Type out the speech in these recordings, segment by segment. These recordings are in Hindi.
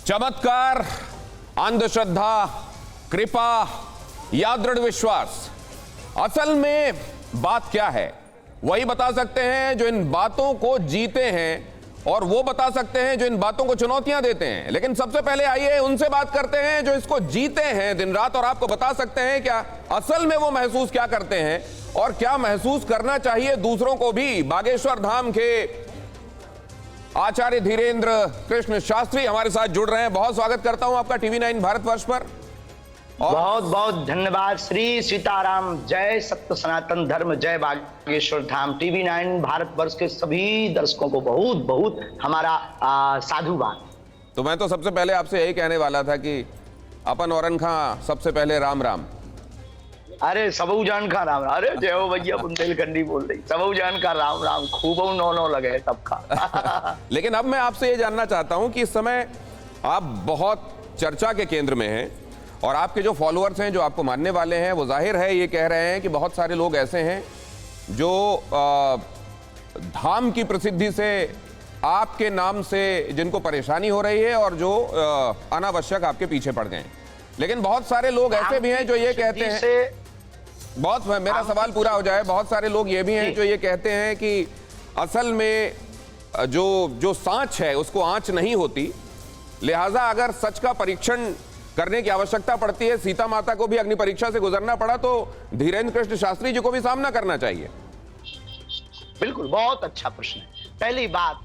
चमत्कार, अंधश्रद्धा, कृपा या दृढ़ विश्वास, असल में बात क्या है वही बता सकते हैं जो इन बातों को जीते हैं, और वो बता सकते हैं जो इन बातों को चुनौतियां देते हैं। लेकिन सबसे पहले आइए उनसे बात करते हैं जो इसको जीते हैं दिन रात, और आपको बता सकते हैं क्या असल में वो महसूस क्या करते हैं और क्या महसूस करना चाहिए दूसरों को भी। बागेश्वर धाम के आचार्य धीरेन्द्र कृष्ण शास्त्री हमारे साथ जुड़ रहे हैं। बहुत स्वागत करता हूं आपका टीवी 9 भारतवर्ष पर। बहुत बहुत धन्यवाद। श्री सीताराम, जय सत्य सनातन धर्म, जय बागेश्वर धाम। टीवी 9 भारतवर्ष के सभी दर्शकों को बहुत बहुत हमारा साधुवाद। तो मैं तो सबसे पहले आपसे यही कहने वाला था कि अपन औरन खां सबसे पहले राम राम। अरे सबऊ जान का राम राम। अरे जय हो भैया, बुंदेलखंडी बोल रही। सबऊ जान का राम राम, खूब नौ लगे सबका। लेकिन अब मैं आपसे ये जानना चाहता हूं कि इस समय आप बहुत चर्चा के केंद्र में हैं, और आपके जो फॉलोअर्स हैं, जो आपको मानने वाले हैं, वो जाहिर है ये कह रहे हैं कि बहुत सारे लोग ऐसे हैं जो धाम की प्रसिद्धि से, आपके नाम से जिनको परेशानी हो रही है और जो अनावश्यक आपके पीछे पड़ गए। लेकिन बहुत सारे लोग ऐसे भी हैं जो ये कहते हैं, बहुत, मेरा सवाल पूरा हो जाए, बहुत सारे लोग ये भी हैं जो ये कहते हैं कि असल में जो सांच है उसको आंच नहीं होती, लिहाजा अगर सच का परीक्षण करने की आवश्यकता पड़ती है, सीता माता को भी अग्नि परीक्षा से गुजरना पड़ा, तो धीरेन्द्र कृष्ण शास्त्री जी को भी सामना करना चाहिए। बिल्कुल, बहुत अच्छा प्रश्न है। पहली बात,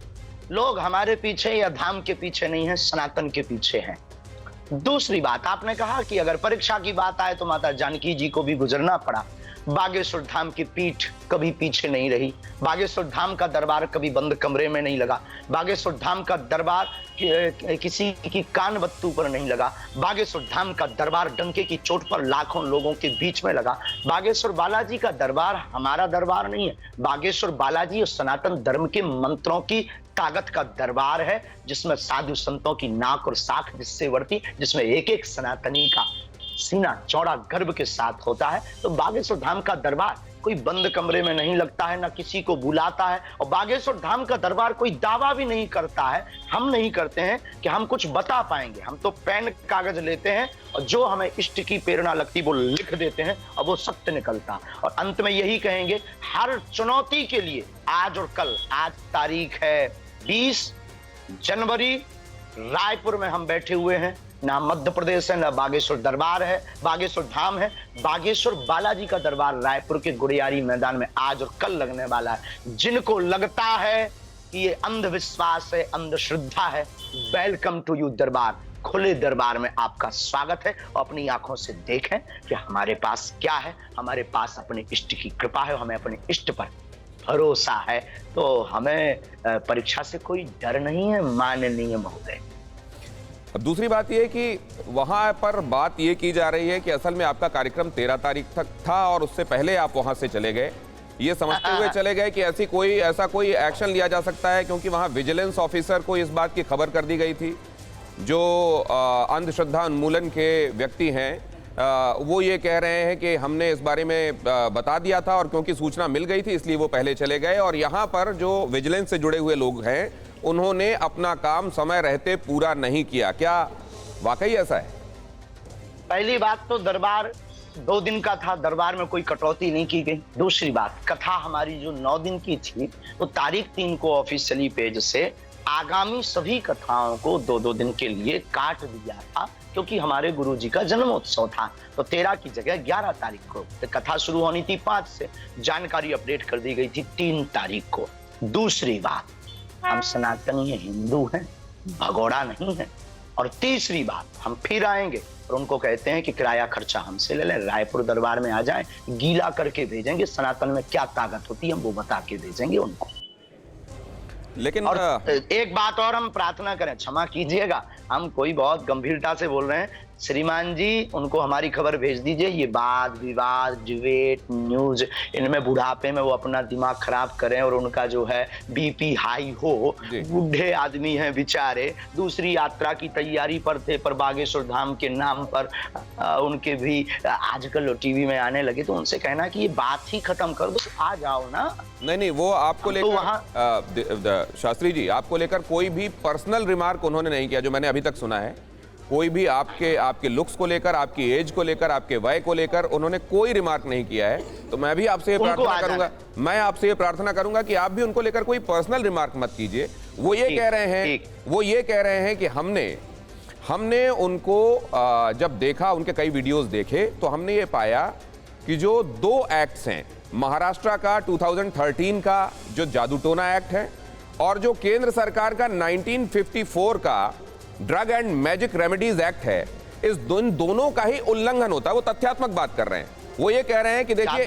लोग हमारे पीछे या धाम के पीछे नहीं है, सनातन के पीछे हैं। दूसरी बात, आपने कहा कि अगर परीक्षा की बात आए तो माता जानकी जी को भी गुजरना पड़ा। बागेश्वर धाम की पीठ कभी पीछे नहीं रही। बागेश्वर धाम का दरबार कभी बंद कमरे में नहीं लगा। बागेश्वर धाम का दरबार किसी की कान बत्तू पर नहीं लगा। बागेश्वर धाम का दरबार डंके की चोट पर लाखों लोगों के बीच में लगा। बागेश्वर बालाजी का दरबार हमारा दरबार नहीं है। बागेश्वर बालाजी और सनातन धर्म के मंत्रों की ताकत का दरबार है, जिसमें साधु संतों की नाक और साख जिससे बढ़ती, जिसमें एक एक सनातनी का सीना चौड़ा गर्भ के साथ होता है। तो बागेश्वर धाम का दरबार कोई बंद कमरे में नहीं लगता है, ना किसी को बुलाता है। और बागेश्वर धाम का दरबार कोई दावा भी नहीं करता है। हम नहीं करते हैं कि हम कुछ बता पाएंगे। हम तो पेन कागज लेते हैं और जो हमें इष्ट की प्रेरणा लगती वो लिख देते हैं और वो सत्य निकलता। और अंत में यही कहेंगे, हर चुनौती के लिए आज और कल, आज तारीख है 20 जनवरी, रायपुर में हम बैठे हुए हैं। ना मध्य प्रदेश है, ना बागेश्वर दरबार है, बागेश्वर धाम है। बागेश्वर बालाजी का दरबार रायपुर के गुड़ियारी मैदान में आज और कल लगने वाला है। जिनको लगता है कि ये अंधविश्वास है, अंधश्रद्धा है, वेलकम टू यू दरबार। खुले दरबार में आपका स्वागत है। और अपनी आंखों से देखें कि हमारे पास क्या है। हमारे पास अपने इष्ट की कृपा है, हमें अपने इष्ट पर भरोसा है। तो हमें परीक्षा से कोई डर नहीं है, माननीय महोदय। अब दूसरी बात यह कि वहां पर बात यह की जा रही है कि असल में आपका कार्यक्रम 13 तारीख तक था और उससे पहले आप वहां से चले गए, ये समझते हुए चले गए कि ऐसा कोई एक्शन लिया जा सकता है, क्योंकि वहां विजिलेंस ऑफिसर को इस बात की खबर कर दी गई थी। जो अंधश्रद्धा उन्मूलन के व्यक्ति हैं वो ये कह रहे हैं कि हमने इस बारे में बता दिया था, और क्योंकि सूचना मिल गई थी इसलिए वो पहले चले गए। और यहाँ पर जो विजिलेंस से जुड़े हुए लोग हैं उन्होंने अपना काम समय रहते पूरा नहीं किया। क्या वाकई ऐसा है? पहली बात तो दरबार 2 दिन का था, दरबार में कोई कटौती नहीं की गई। दूसरी बात, कथा हमारी जो 9 दिन की थी तो तारीख 3 को ऑफिशियली पेज से आगामी सभी कथाओं को 2-2 दिन के लिए काट दिया था, क्योंकि हमारे गुरुजी का जन्मोत्सव था। तो 13 की जगह 11 तारीख को तो कथा शुरू होनी थी 5 से, जानकारी अपडेट कर दी गई थी 3 तारीख को। दूसरी बात, हम सनातनी हिंदू हैं, भगोड़ा नहीं है। और तीसरी बात, हम फिर आएंगे और उनको कहते हैं कि किराया खर्चा हमसे ले लें, रायपुर दरबार में आ जाएं, गीला करके भेजेंगे। सनातन में क्या ताकत होती है हम वो बता के भेजेंगे उनको। लेकिन और एक बात और हम प्रार्थना करें, क्षमा कीजिएगा, हम कोई बहुत गंभीरता से बोल रहे हैं, श्रीमान जी उनको हमारी खबर भेज दीजिए। ये वाद विवाद डिबेट न्यूज, इनमें बुढ़ापे में वो अपना दिमाग खराब करें और उनका जो है बीपी हाई हो। जी। बूढ़े आदमी हैं बेचारे, दूसरी यात्रा की तैयारी पर थे, पर बागेश्वर धाम के नाम पर उनके भी आजकल टीवी में आने लगे, तो उनसे कहना कि ये बात ही खत्म कर दो, आ जाओ ना। नहीं, वो आपको हम तो लेकर शास्त्री जी, आपको लेकर कोई भी पर्सनल रिमार्क उन्होंने नहीं किया जो मैंने अभी तक सुना है। कोई भी आपके लुक्स को लेकर, आपकी एज को लेकर, आपके वय को लेकर उन्होंने कोई रिमार्क नहीं किया है। तो मैं भी आपसे ये प्रार्थना करूंगा कि आप भी उनको लेकर कोई पर्सनल रिमार्क मत कीजिए। वो ये कह रहे हैं कि हमने उनको जब देखा, उनके कई वीडियोस देखे, तो हमने ये पाया कि जो 2 एक्ट्स हैं, महाराष्ट्र का 2013 का जो जादू टोना एक्ट है और जो केंद्र सरकार का 1954 का drug and magic remedies act है, इस दोनों का ही उल्लंघन होता है। वो तथ्यात्मक बात कर रहे हैं। वो ये कह रहे हैं कि देखिए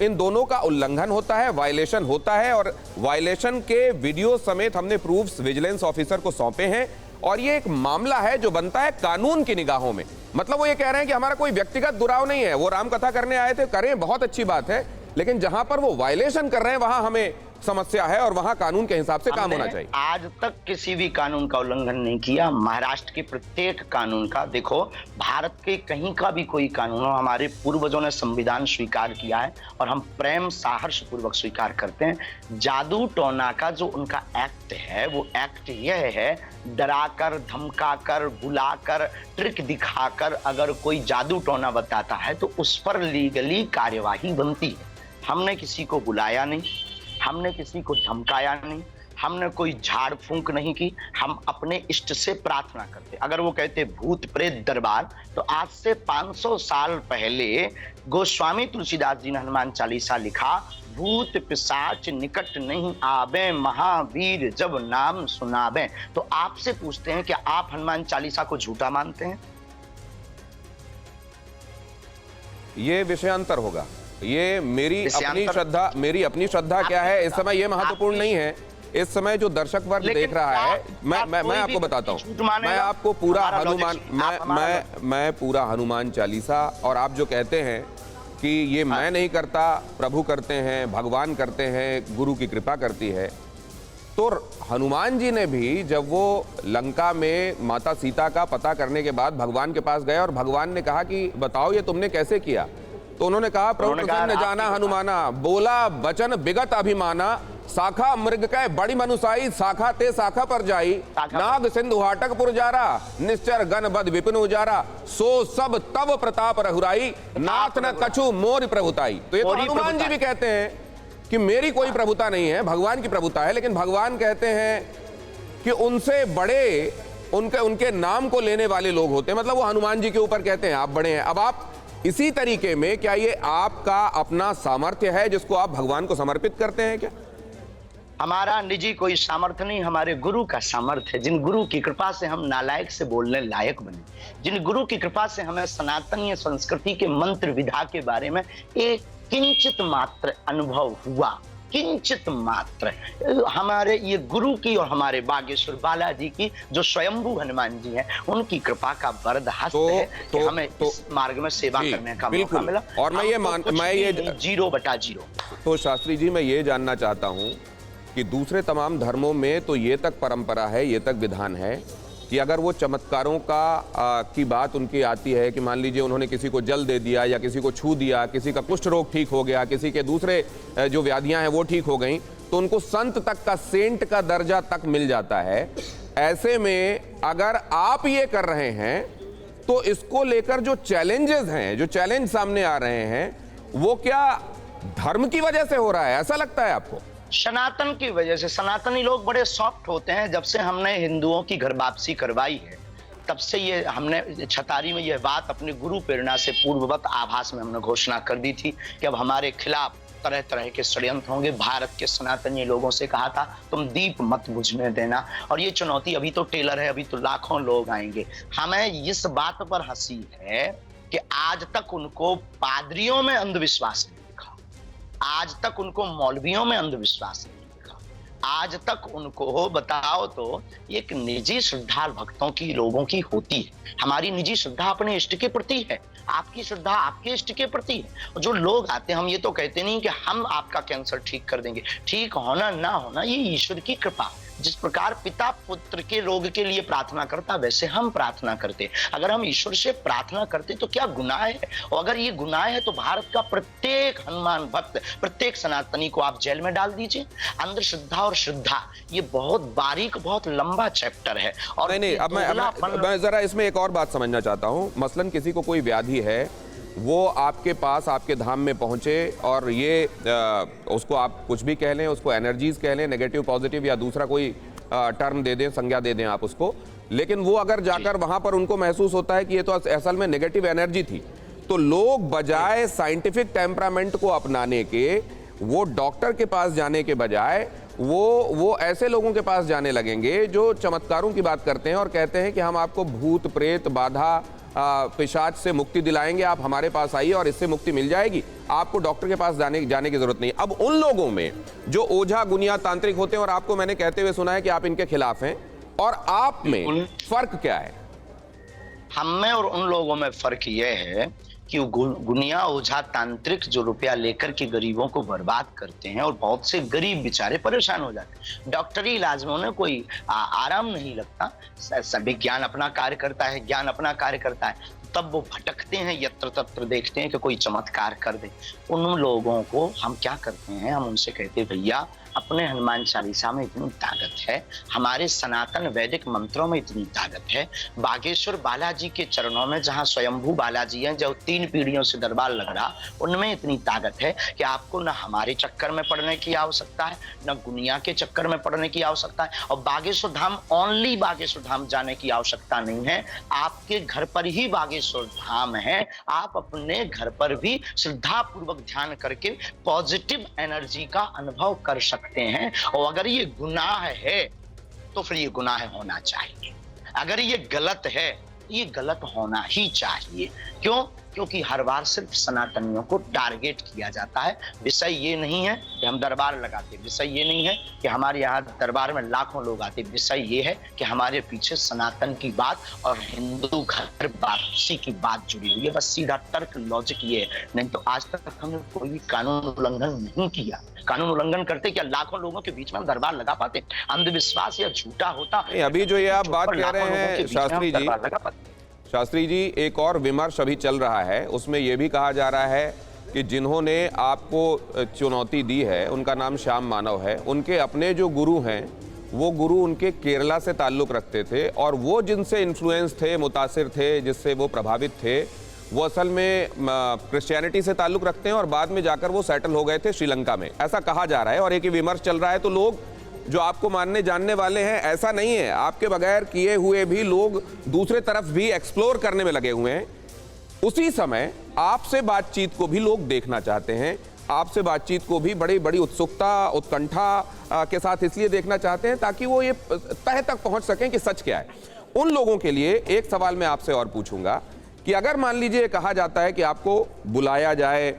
इन दोनों का उल्लंघन होता है, वायलेशन होता है, और वायलेशन के वीडियो समेत हमने प्रूफ्स विजिलेंस ऑफिसर को सौंपे हैं और ये एक मामला है जो बनता है कानून की निगाहों में। मतलब वो ये कह रहे हैं कि हमारा कोई व्यक्तिगत दुराव नहीं है, वो रामकथा करने आए थे, करें, बहुत अच्छी बात है, लेकिन जहां पर वो वायलेशन कर रहे हैं वहां हमें समस्या है और वहां कानून के हिसाब से काम होना चाहिए। आज तक किसी भी कानून का उल्लंघन नहीं किया, महाराष्ट्र के प्रत्येक कानून का। देखो, भारत के कहीं का भी कोई कानून हो, हमारे पूर्वजों ने संविधान स्वीकार किया है और हम प्रेम साहर्ष पूर्वक स्वीकार करते हैं। जादू टोना का जो उनका एक्ट है, वो एक्ट यह है, डराकर, धमकाकर, बुलाकर, ट्रिक दिखाकर अगर कोई जादू टोना बताता है तो उस पर लीगली कार्यवाही बनती है। हमने किसी को बुलाया नहीं, हमने किसी को धमकाया नहीं, हमने कोई झाड़ फूंक नहीं की, हम अपने इष्ट से प्रार्थना करते। अगर वो कहते भूत प्रेत दरबार, तो आज से 500 साल पहले गोस्वामी तुलसीदास जी ने हनुमान चालीसा लिखा, भूत पिशाच निकट नहीं आवे, महावीर जब नाम सुनावे। तो आपसे पूछते हैं कि आप हनुमान चालीसा को झूठा मानते हैं? ये विषयांतर होगा। ये मेरी अपनी श्रद्धा क्या है इस समय ये महत्वपूर्ण नहीं है। इस समय जो दर्शक वर्ग देख रहा है, मैं आपको बताता हूँ, मैं आपको पूरा हनुमान मैं पूरा हनुमान चालीसा, और आप जो कहते हैं कि ये मैं नहीं करता, प्रभु करते हैं, भगवान करते हैं, गुरु की कृपा करती है, तो हनुमान जी ने भी जब वो लंका में माता सीता का पता करने के बाद भगवान के पास गए और भगवान ने कहा कि बताओ ये तुमने कैसे किया, तो उन्होंने कहा प्रभु प्रसन्न जाना हनुमाना, बोला वचन विगत अभिमाना, शाखा मृग कै बड़ी मनुसाई, शाखा ते शाखा पर जाई, नाग सिंधु हाटक पुरजारा, निश्चर गण बद विपिन उजारा, सो सब तब प्रताप रघुराई, नाथ न कछु मोर प्रभुताई। तो ये तो हनुमान जी भी कहते हैं कि मेरी कोई प्रभुता नहीं है, भगवान की प्रभुता है, लेकिन भगवान कहते हैं कि उनसे बड़े उनके नाम को लेने वाले लोग होते हैं। मतलब वो हनुमान जी के ऊपर कहते हैं आप बड़े हैं। अब आप इसी तरीके में, क्या ये आपका अपना सामर्थ्य है जिसको आप भगवान को समर्पित करते हैं क्या? हमारा निजी कोई सामर्थ्य नहीं, हमारे गुरु का सामर्थ्य है। जिन गुरु की कृपा से हम नालायक से बोलने लायक बने, जिन गुरु की कृपा से हमें सनातनीय संस्कृति के मंत्र विधा के बारे में एक किंचित मात्र अनुभव हुआ, किंचित मात्र, हमारे ये गुरु की और हमारे बागेश्वर बालाजी की जो स्वयंभू हनुमान जी हैं, उनकी कृपा का वरद हस्त है कि हमें इस मार्ग में सेवा करने का मौका मिला। और मैं ये 0/0। तो शास्त्री जी, मैं ये जानना चाहता हूं कि दूसरे तमाम धर्मों में तो ये तक परंपरा है, ये तक विधान है कि अगर वो चमत्कारों की बात उनकी आती है कि मान लीजिए उन्होंने किसी को जल दे दिया या किसी को छू दिया, किसी का कुष्ठ रोग ठीक हो गया, किसी के दूसरे जो व्याधियां हैं वो ठीक हो गई, तो उनको संत तक का, सेंट का दर्जा तक मिल जाता है। ऐसे में अगर आप ये कर रहे हैं तो इसको लेकर जो चैलेंजेस हैं, जो चैलेंज सामने आ रहे हैं, वो क्या धर्म की वजह से हो रहा है, ऐसा लगता है आपको? सनातन की वजह से। सनातनी लोग बड़े सॉफ्ट होते हैं। जब से हमने हिंदुओं की घर वापसी करवाई है, तब से ये हमने छतारी में यह बात अपने गुरु प्रेरणा से पूर्ववत आभास में हमने घोषणा कर दी थी कि अब हमारे खिलाफ तरह तरह के षड्यंत्र होंगे। भारत के सनातनी लोगों से कहा था तुम दीप मत बुझने देना, और ये चुनौती अभी तो टेलर है, अभी तो लाखों लोग आएंगे। हमें इस बात पर हंसी है कि आज तक उनको पादरियों में अंधविश्वास नहीं दिखा, आज तक उनको मौलवियों में अंधविश्वास नहीं दिखा, आज तक उनको हो बताओ तो एक निजी श्रद्धा भक्तों की लोगों की होती है। हमारी निजी श्रद्धा अपने इष्ट के प्रति है, आपकी श्रद्धा आपके इष्ट के प्रति है। और जो लोग आते हैं, हम ये तो कहते नहीं कि हम आपका कैंसर ठीक कर देंगे। ठीक होना ना होना ये ईश्वर की कृपा। जिस प्रकार पिता पुत्र के रोग के लिए प्रार्थना करता, वैसे हम प्रार्थना करते। अगर हम ईश्वर से प्रार्थना करते तो क्या गुनाह है? और अगर ये गुनाह है तो भारत का प्रत्येक हनुमान भक्त, प्रत्येक सनातनी को आप जेल में डाल दीजिए। अंधश्रद्धा और श्रद्धा ये बहुत बारीक, बहुत लंबा चैप्टर है। और नहीं, अब मैं जरा इसमें एक और बात समझना चाहता हूं। मसलन किसी को कोई व्याधि है, वो आपके पास, आपके धाम में पहुंचे और ये उसको आप कुछ भी कह लें, उसको एनर्जीज कह लें, नेगेटिव पॉजिटिव या दूसरा कोई टर्म दे दें, संज्ञा दे दें आप उसको, लेकिन वो अगर जाकर वहां पर उनको महसूस होता है कि ये तो असल में नेगेटिव एनर्जी थी, तो लोग बजाय साइंटिफिक टेम्परामेंट को अपनाने के, वो डॉक्टर के पास जाने के बजाय वो ऐसे लोगों के पास जाने लगेंगे जो चमत्कारों की बात करते हैं और कहते हैं कि हम आपको भूत प्रेत बाधा पिशाच से मुक्ति दिलाएंगे, आप हमारे पास आइए और इससे मुक्ति मिल जाएगी, आपको डॉक्टर के पास जाने की जरूरत नहीं। अब उन लोगों में जो ओझा गुनिया तांत्रिक होते हैं, और आपको मैंने कहते हुए सुना है कि आप इनके खिलाफ हैं, और आप में फर्क क्या है? हम में और उन लोगों में फर्क यह है कि गुनिया ओझा तांत्रिक जो रुपया लेकर के गरीबों को बर्बाद करते हैं और बहुत से गरीब बेचारे परेशान हो जाते हैं। डॉक्टरी इलाज में उन्हें कोई आराम नहीं लगता। सभी ज्ञान अपना कार्य करता है, ज्ञान अपना कार्य करता है, तब वो भटकते हैं, यत्र तत्र देखते हैं कि कोई चमत्कार कर दे। उन लोगों को हम क्या करते हैं, हम उनसे कहते हैं भैया अपने हनुमान चालीसा में इतनी ताकत है, हमारे सनातन वैदिक मंत्रों में इतनी ताकत है, बागेश्वर बालाजी के चरणों में जहां स्वयंभू बालाजी हैं, जो 3 पीढ़ियों से दरबार लग रहा, उनमें इतनी ताकत है कि आपको न हमारे चक्कर में पड़ने की आवश्यकता है, न गुनिया के चक्कर में पड़ने की आवश्यकता है। और बागेश्वर धाम, ओनली बागेश्वर धाम जाने की आवश्यकता नहीं है, आपके घर पर ही बागेश्वर धाम है। आप अपने घर पर भी श्रद्धा पूर्वक ध्यान करके पॉजिटिव एनर्जी का अनुभव कर सकते हैं। और अगर ये गुनाह है तो फिर ये गुनाह होना चाहिए, अगर ये गलत है ये गलत होना ही चाहिए। क्यों? क्योंकि हर बार सिर्फ सनातनियों को टारगेट किया जाता है। विषय ये नहीं है कि हम दरबार लगाते, विषय ये नहीं है कि हमारे यहाँ दरबार में लाखों लोग आते, विषय ये है कि हमारे पीछे सनातन की बात और हिंदू घर वापसी की बात जुड़ी हुई है। बस सीधा तर्क, लॉजिक ये है। नहीं तो आज तक हमने कोई भी कानून उल्लंघन नहीं किया। कानून उल्लंघन करते क्या लाखों लोगों के बीच में हम दरबार लगा पाते? अंधविश्वास या झूठा होता। अभी जो ये आप बात कह रहे हैं शास्त्री जी, एक और विमर्श अभी चल रहा है, उसमें यह भी कहा जा रहा है कि जिन्होंने आपको चुनौती दी है उनका नाम श्याम मानव है, उनके अपने जो गुरु हैं वो गुरु उनके केरला से ताल्लुक़ रखते थे, और वो जिनसे इन्फ्लुएंस थे, मुतासिर थे, जिससे वो प्रभावित थे, वो असल में क्रिश्चियनिटी से ताल्लुक़ रखते हैं और बाद में जाकर वो सेटल हो गए थे श्रीलंका में, ऐसा कहा जा रहा है। और एक विमर्श चल रहा है, तो लोग जो आपको मानने जानने वाले हैं, ऐसा नहीं है, आपके बगैर किए हुए भी लोग दूसरे तरफ भी एक्सप्लोर करने में लगे हुए हैं। उसी समय आपसे बातचीत को भी लोग देखना चाहते हैं, आपसे बातचीत को भी बड़ी बड़ी उत्सुकता, उत्कंठा के साथ इसलिए देखना चाहते हैं ताकि वो ये तह तक पहुंच सकें कि सच क्या है। उन लोगों के लिए एक सवाल मैं आपसे और पूछूंगा कि अगर मान लीजिए कहा जाता है कि आपको बुलाया जाए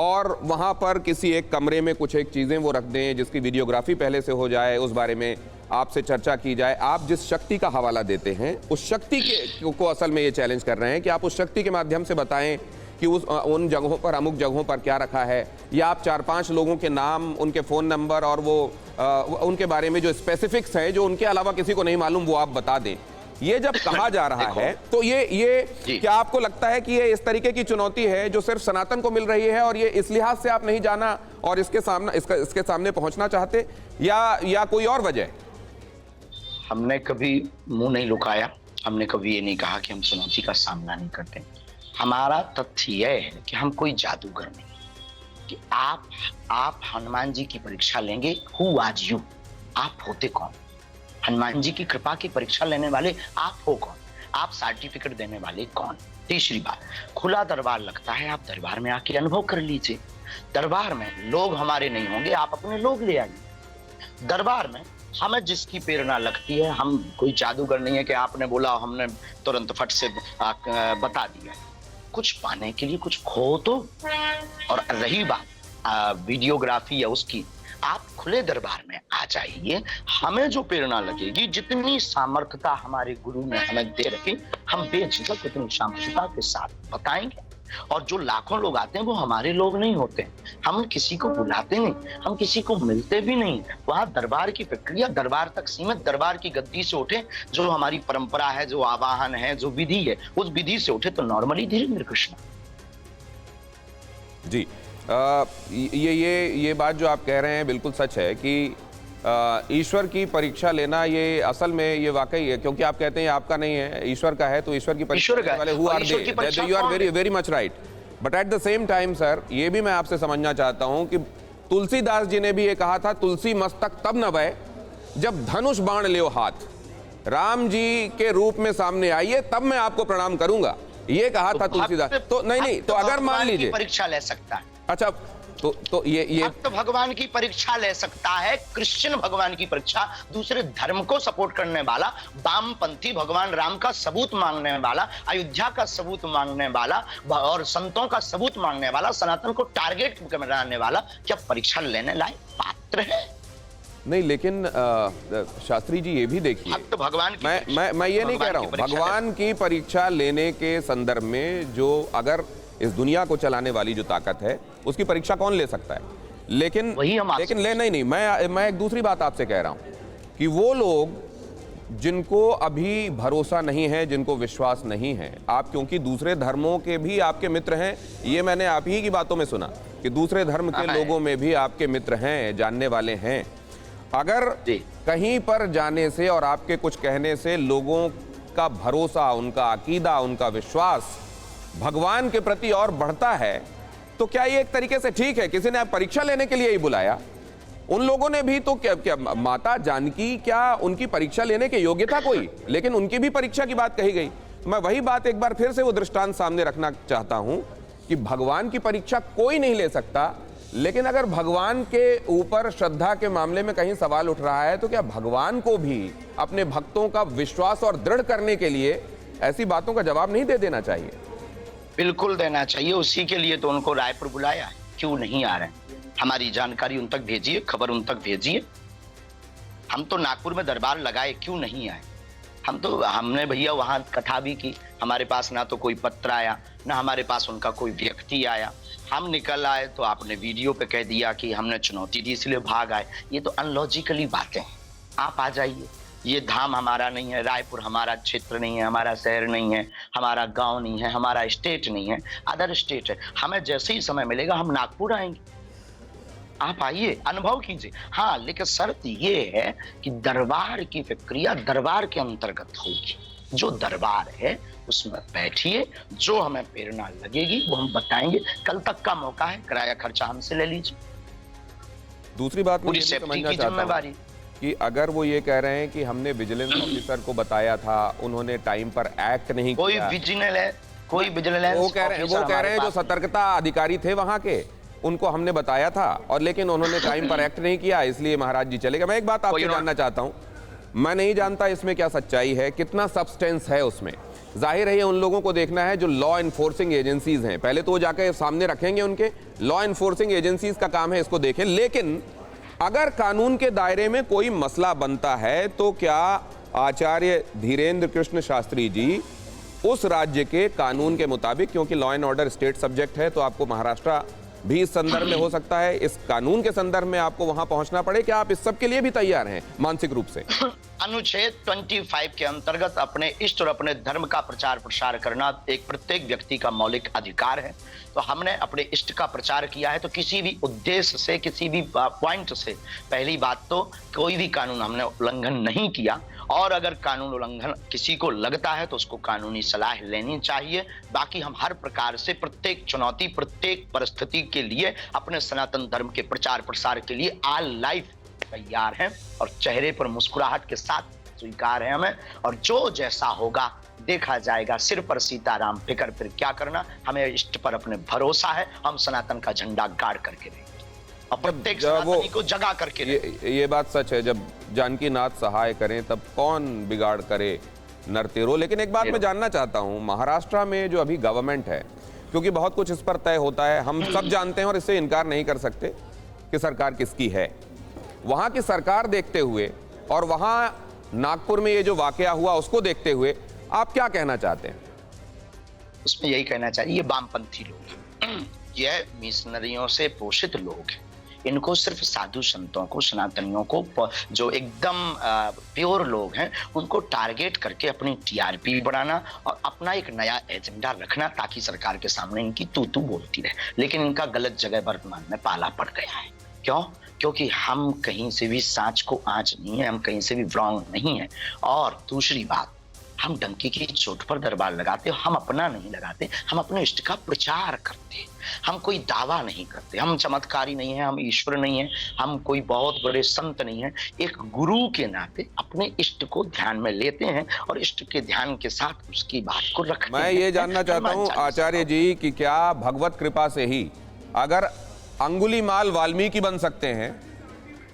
और वहाँ पर किसी एक कमरे में कुछ एक चीज़ें वो रख दें जिसकी वीडियोग्राफी पहले से हो जाए, उस बारे में आपसे चर्चा की जाए, आप जिस शक्ति का हवाला देते हैं उस शक्ति को असल में ये चैलेंज कर रहे हैं कि आप उस शक्ति के माध्यम से बताएं कि उन जगहों पर, अमुक जगहों पर क्या रखा है, या आप 4-5 लोगों के नाम, उनके फ़ोन नंबर और वो उनके बारे में जो स्पेसिफिक्स हैं जो उनके अलावा किसी को नहीं मालूम, वो आप बता दें। ये जब कहा जा रहा है तो ये क्या आपको लगता है कि ये इस तरीके की चुनौती है जो सिर्फ सनातन को मिल रही है और ये इस लिहाज से आप नहीं जाना और इसके सामने पहुंचना चाहते, या कोई और वजह? हमने कभी मुंह नहीं लुकाया, हमने कभी ये नहीं कहा कि हम चुनौती का सामना नहीं करते। हमारा तथ्य यह है कि हम कोई जादूगर नहीं, कि आप हनुमान जी की परीक्षा लेंगे, हु आर यू, आप होते कौन? हनुमान जी की कृपा की परीक्षा लेने वाले आप हो कौन? आप सर्टिफिकेट देने वाले कौन? तीसरी बात, खुला दरबार लगता है, आप दरबार में आके अनुभव कर लीजिए। दरबार में लोग हमारे नहीं होंगे, आप अपने लोग ले आइए। दरबार में हमें जिसकी प्रेरणा लगती है, हम कोई जादूगर नहीं है कि आपने बोला हमने तुरंत फट से बता दिया। कुछ पाने के लिए कुछ खो तो। और रही बात वीडियोग्राफी या उसकी, आप खुले दरबार में आ जाइए, हमें जो प्रेरणा लगेगी, जितनी सामर्थ्यता हमारे गुरु ने हमें दे रखी, हम बेझिझक उतनी सामर्थ्यता के साथ बताएंगे। और जो लाखों लोग आते हैं वो हमारे लोग नहीं होते, हम किसी को बुलाते नहीं, हम किसी को मिलते भी नहीं। वहां दरबार की प्रक्रिया दरबार तक सीमित, दरबार की गद्दी से उठे, जो हमारी परंपरा है, जो आवाहन है, जो विधि है, उस विधि से उठे तो नॉर्मली धीरेन्द्र कृष्ण। जी, ये बात जो आप कह रहे हैं बिल्कुल सच है कि ईश्वर की परीक्षा लेना ये असल में ये वाकई है, क्योंकि आप कहते हैं आपका नहीं है, ईश्वर का है, तो ईश्वर की परीक्षा लेने वाले who are they, you are very very much right. But at the same time sir, ये भी मैं आपसे समझना चाहता हूं कि तुलसीदास जी ने भी ये कहा था, तुलसी मस्तक तब न भय जब धनुष बाण लियो हाथ, राम जी के रूप में सामने आइए तब मैं आपको प्रणाम करूंगा, ये कहा था तुलसीदास। तो नहीं, तो अगर मान लीजिए परीक्षा ले सकता है, अच्छा, तो ये भक्त भगवान की परीक्षा ले सकता है, क्रिश्चियन भगवान की परीक्षा, दूसरे धर्म को सपोर्ट करने वाला, वामपंथी भगवान राम का सबूत मांगने वाला, अयोध्या का सबूत मांगने वाला और संतों का सबूत मांगने वाला, सनातन को टारगेट बनाने वाला, क्या परीक्षा लेने लायक पात्र है? नहीं, लेकिन शास्त्री जी ये भी देखिए, भक्त भगवान की मैं ये नहीं कह रहा हूं, भगवान की परीक्षा लेने के संदर्भ में जो अगर इस दुनिया को चलाने वाली जो ताकत है उसकी परीक्षा कौन ले सकता है, लेकिन नहीं, मैं एक दूसरी बात आपसे कह रहा हूं कि वो लोग जिनको अभी भरोसा नहीं है, जिनको विश्वास नहीं है, आप क्योंकि दूसरे धर्मों के भी आपके मित्र हैं, ये मैंने आप ही की बातों में सुना कि दूसरे धर्म के लोगों में भी आपके मित्र हैं, जानने वाले हैं, अगर कहीं पर जाने से और आपके कुछ कहने से लोगों का भरोसा, उनका अकीदा, उनका विश्वास भगवान के प्रति और बढ़ता है, तो क्या ये एक तरीके से ठीक है? किसी ने परीक्षा लेने के लिए ही बुलाया, उन लोगों ने भी तो क्या माता जानकी, क्या उनकी परीक्षा लेने की योग्यता कोई, लेकिन उनकी भी परीक्षा की बात कही गई। मैं वही बात एक बार फिर से वो दृष्टांत सामने रखना चाहता हूं कि भगवान की परीक्षा कोई नहीं ले सकता, लेकिन अगर भगवान के ऊपर श्रद्धा के मामले में कहीं सवाल उठ रहा है, तो क्या भगवान को भी अपने भक्तों का विश्वास और दृढ़ करने के लिए ऐसी बातों का जवाब नहीं दे देना चाहिए? बिल्कुल देना चाहिए, उसी के लिए तो उनको रायपुर बुलाया है। क्यों नहीं आ रहे? हमारी जानकारी उन तक भेजिए, खबर उन तक भेजिए। हम तो नागपुर में दरबार लगाए, क्यों नहीं आए? हमने भैया वहां कथा भी की, हमारे पास ना तो कोई पत्र आया, ना हमारे पास उनका कोई व्यक्ति आया। हम निकल आए तो आपने वीडियो पे कह दिया कि हमने चुनौती दी इसलिए भाग आए। ये तो अनलॉजिकली बातें हैं। आप आ जाइए, ये धाम हमारा नहीं है, रायपुर हमारा क्षेत्र नहीं है, हमारा शहर नहीं है, हमारा गांव नहीं है, हमारा स्टेट नहीं है, अदर स्टेट है। हमें जैसे ही समय मिलेगा हम नागपुर आएंगे, आप आइए, अनुभव कीजिए। हाँ, लेकिन शर्त ये है कि दरबार की प्रक्रिया दरबार के अंतर्गत होगी। जो दरबार है उसमें बैठिए, जो हमें प्रेरणा लगेगी वो हम बताएंगे। कल तक का मौका है, किराया खर्चा हमसे ले लीजिए। दूसरी बात पूरी सेफ्टी की जिम्मेवारी कि अगर वो ये कह रहे हैं कि हमने विजिलेंस ऑफिसर को बताया था, उन्होंने टाइम पर एक्ट नहीं किया, कोई विजिलेंस वो कह रहे हैं जो सतर्कता अधिकारी थे वहां के, उनको हमने बताया था और लेकिन उन्होंने टाइम पर एक्ट नहीं किया, इसलिए महाराज जी चले गए। मैं एक बात आपसे जानना चाहता हूं, मैं नहीं जानता इसमें क्या सच्चाई है, कितना सब्सटेंस है उसमें। जाहिर है ये उन लोगों को देखना है जो लॉ इन्फोर्सिंग एजेंसीज हैं, पहले तो वो जाकर सामने रखेंगे, उनके लॉ इन्फोर्सिंग एजेंसीज का काम है इसको देखें। लेकिन अगर कानून के दायरे में कोई मसला बनता है तो क्या आचार्य धीरेन्द्र कृष्ण शास्त्री जी उस राज्य के कानून के मुताबिक, क्योंकि law and order state subject है, तो आपको महाराष्ट्र भी इस संदर्भ में हो सकता है, इस कानून के संदर्भ में आपको वहां पहुंचना पड़े, क्या आप इस सब के लिए भी तैयार हैं मानसिक रूप से? अनुच्छेद 25 के अंतर्गत अपने इष्ट और अपने धर्म का प्रचार प्रसार करना एक प्रत्येक व्यक्ति का मौलिक अधिकार है। तो हमने अपने इष्ट का प्रचार किया है, तो किसी भी उद्देश्य से, किसी भी पॉइंट से, पहली बात तो कोई भी कानून हमने उल्लंघन नहीं किया। और अगर कानून उल्लंघन किसी को लगता है तो उसको कानूनी सलाह लेनी चाहिए। बाकी हम हर प्रकार से प्रत्येक चुनौती, प्रत्येक परिस्थिति के लिए अपने सनातन धर्म के प्रचार प्रसार के लिए ऑल लाइफ तैयार हैं और चेहरे पर मुस्कुराहट के साथ स्वीकार है हमें। और जो जैसा होगा देखा जाएगा। सिर पर सीताराम, फिकर फिर क्या करना। हमें इष्ट पर अपने भरोसा है, हम सनातन का झंडा गाड़ करके रहेंगे और प्रत्येक सनातनी को जगा करके रहेंगे। ये बात सच है, जब जानकी नाथ सहाय करें तब कौन बिगाड़ करे नरतेरो। लेकिन एक बात मैं जानना चाहता हूं, महाराष्ट्र में जो अभी गवर्नमेंट है, क्योंकि बहुत कुछ इस पर तय होता है, हम सब जानते हैं और इससे इनकार नहीं कर सकते कि सरकार किसकी है, वहां की सरकार देखते हुए और वहां नागपुर में ये जो वाकया हुआ उसको देखते हुए आप क्या कहना चाहते हैं? उसमें यही कहना चाहिए, ये वामपंथी लोग हैं, ये मिशनरियों से पोषित लोग हैं। इनको सिर्फ साधु संतों को, सनातनियों को, जो एकदम प्योर लोग हैं, उनको टारगेट करके अपनी टीआरपी बढ़ाना और अपना एक नया एजेंडा रखना, ताकि सरकार के सामने इनकी तू बोलती रहे। लेकिन इनका गलत जगह वर्तमान में पाला पड़ गया है। क्यों? क्योंकि हम कहीं से भी सांच को आंच नहीं है, हम कहीं से भी व्रॉन्ग नहीं है। और दूसरी बात, हम डंकी की चोट पर दरबार लगाते, हम अपना नहीं लगाते, हम अपने इष्ट का प्रचार करते। हम कोई दावा नहीं करते, हम चमत्कारी नहीं है, हम ईश्वर नहीं है, हम कोई बहुत बड़े संत नहीं है। एक गुरु के नाते अपने इष्ट को ध्यान में लेते हैं और इष्ट के ध्यान के साथ उसकी बात को रखते हैं। मैं ये जानना चाहता हूँ आचार्य जी कि क्या भगवत कृपा से ही अगर अंगुलीमाल वाल्मीकि बन सकते हैं,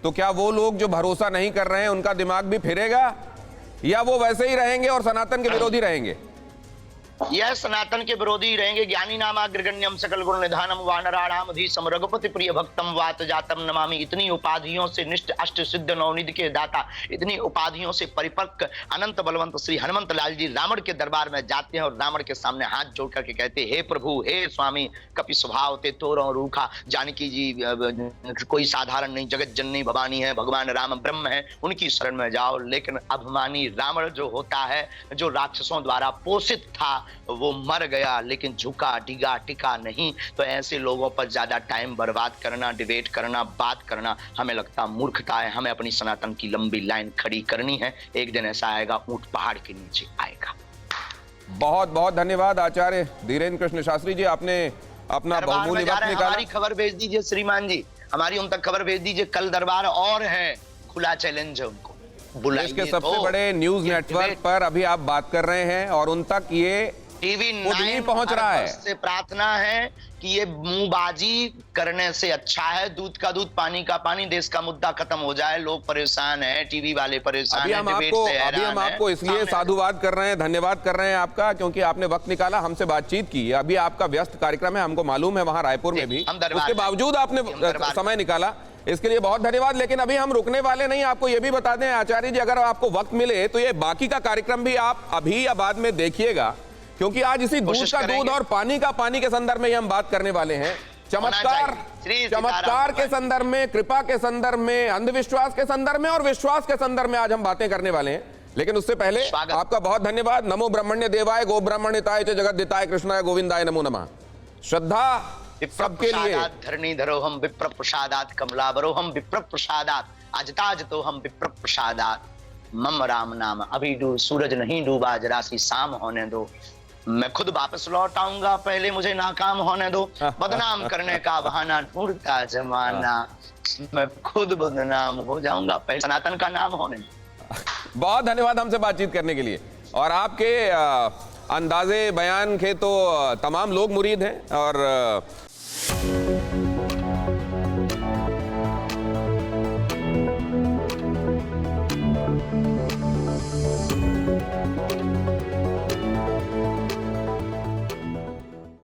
तो क्या वो लोग जो भरोसा नहीं कर रहे हैं उनका दिमाग भी फिरेगा, या वो वैसे ही रहेंगे और सनातन के विरोधी रहेंगे? यह सनातन के विरोधी रहेंगे। ज्ञानी नाम अग्रगण्यम सकल गुण निधानम वानराणाम धीसम रघुपति प्रिय भक्तम वात जातम नमामि। इतनी उपाधियों से निष्ठ अष्ट सिद्ध नवनिधि के दाता, इतनी उपाधियों से परिपक्व अनंत बलवंत श्री हनुमंत लाल जी रावण के दरबार में जाते हैं और रावण के सामने हाथ जोड़ करके कहते, हे प्रभु, हे स्वामी, कपि स्वभाव ते तोरो रूखा। जानकी जी कोई साधारण नहीं, जगत जननी भवानी है, भगवान राम ब्रह्म है, उनकी शरण में जाओ। लेकिन अभिमानी रावण जो होता है, जो राक्षसों द्वारा पोषित था, वो मर गया, लेकिन झुका डिगा टिका नहीं। तो ऐसे लोगों पर ज्यादा टाइम बर्बाद करना, डिबेट करना, बात करना, हमें लगता मूर्खता है। हमें अपनी सनातन की लंबी लाइन खड़ी करनी है। एक दिन ऐसा आएगा, ऊंट पहाड़ के नीचे आएगा। बहुत बहुत धन्यवाद आचार्य धीरेन्द्र कृष्ण शास्त्री जी, आपने अपना बहुमूल्य वक्त निकाला। हमारी खबर भेज दीजिए श्रीमान जी, हमारी उन तक खबर भेज दीजिए। कल दरबार और है, खुला चैलेंज है उनको। देश के सबसे बड़े न्यूज नेटवर्क पर अभी आप बात कर रहे हैं और उन तक ये टीवी नहीं पहुंच रहा है। से प्रार्थना है कि ये मुंहबाजी करने से अच्छा है, दूध का दूध पानी का पानी, देश का मुद्दा खत्म हो जाए। लोग परेशान हैं, टीवी वाले परेशान हैं, अभी हम आपको इसलिए साधुवाद कर रहे हैं, धन्यवाद कर रहे हैं आपका, क्योंकि आपने वक्त निकाला, हमसे बातचीत की। अभी आपका व्यस्त कार्यक्रम है, हमको मालूम है, वहां रायपुर में भी, उसके बावजूद आपने समय निकाला, इसके लिए बहुत धन्यवाद। लेकिन अभी हम रुकने वाले नहीं, आपको यह भी बता दें आचार्य जी, अगर आपको वक्त मिले तो ये बाकी का कार्यक्रम भी आप अभी या बाद में देखिएगा, क्योंकि आज इसी दूध का दूध और पानी का पानी के संदर्भ में हम बात करने वाले हैं। चमत्कार के संदर्भ में, कृपा के संदर्भ में, अंधविश्वास के संदर्भ में और विश्वास के संदर्भ में आज हम बातें करने वाले हैं। लेकिन उससे पहले आपका बहुत धन्यवाद। नमो ब्रह्मण्य देवाय गो ब्राह्मणिताय च जगद्दिताय कृष्णाय गोविंदाय नमो नमः। श्रद्धा सबके लिए। धरणीधरो हम विप्र प्रसादात कमलावरो हम विप्र प्रसादात अजताज तो हम विप्र प्रसादात मम राम नाम। अभी सूरज नहीं डूबा, जरा सी शाम होने दो, मैं खुद वापस लौट आऊंगा, पहले मुझे नाकाम होने दो। बदनाम करने का बहाना ढूंढता जमाना, मैं खुद बदनाम हो जाऊंगा, पहले सनातन का नाम होने दो। बहुत धन्यवाद हमसे बातचीत करने के लिए। और आपके अंदाजे बयान के तो तमाम लोग मुरीद हैं और